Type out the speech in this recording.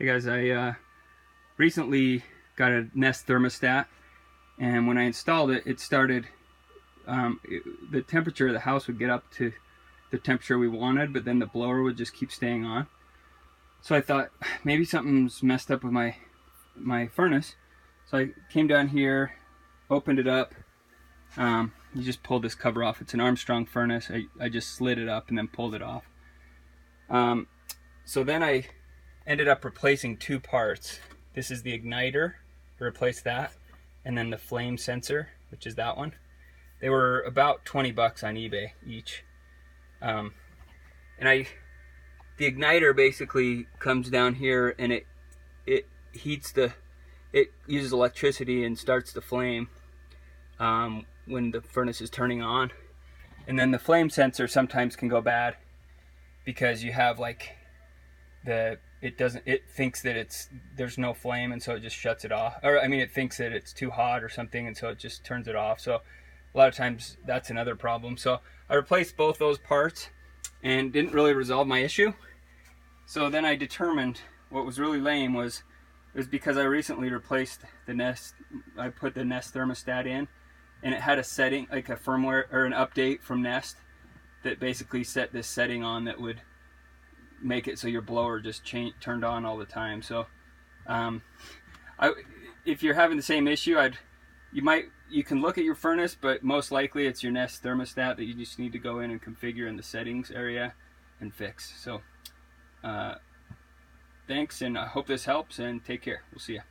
Hey guys, I recently got a Nest thermostat, and when I installed it, it started, the temperature of the house would get up to the temperature we wanted, but then the blower would just keep staying on. So I thought maybe something's messed up with my furnace. So I came down here, opened it up. You just pull this cover off. It's an Armstrong furnace. I just slid it up and then pulled it off. So then I ended up replacing two parts. This is the igniter, replace that, and then the flame sensor, which is that one. They were about 20 bucks on eBay each. The igniter basically comes down here and it heats it uses electricity and starts the flame when the furnace is turning on. And then the flame sensor sometimes can go bad because you have like it thinks that there's no flame, and so it just shuts it off. Or I mean, it thinks that it's too hot or something, and so it just turns it off. So a lot of times that's another problem. So I replaced both those parts and didn't really resolve my issue. So then I determined what was really lame was because I recently replaced the Nest. I put the Nest thermostat in, and it had a setting, like a firmware or an update from Nest that basically set this setting on that would make it so your blower just turned on all the time. So if you're having the same issue, you can look at your furnace, but most likely it's your Nest thermostat that you just need to go in and configure in the settings area and fix. So thanks, and I hope this helps, and take care. We'll see you.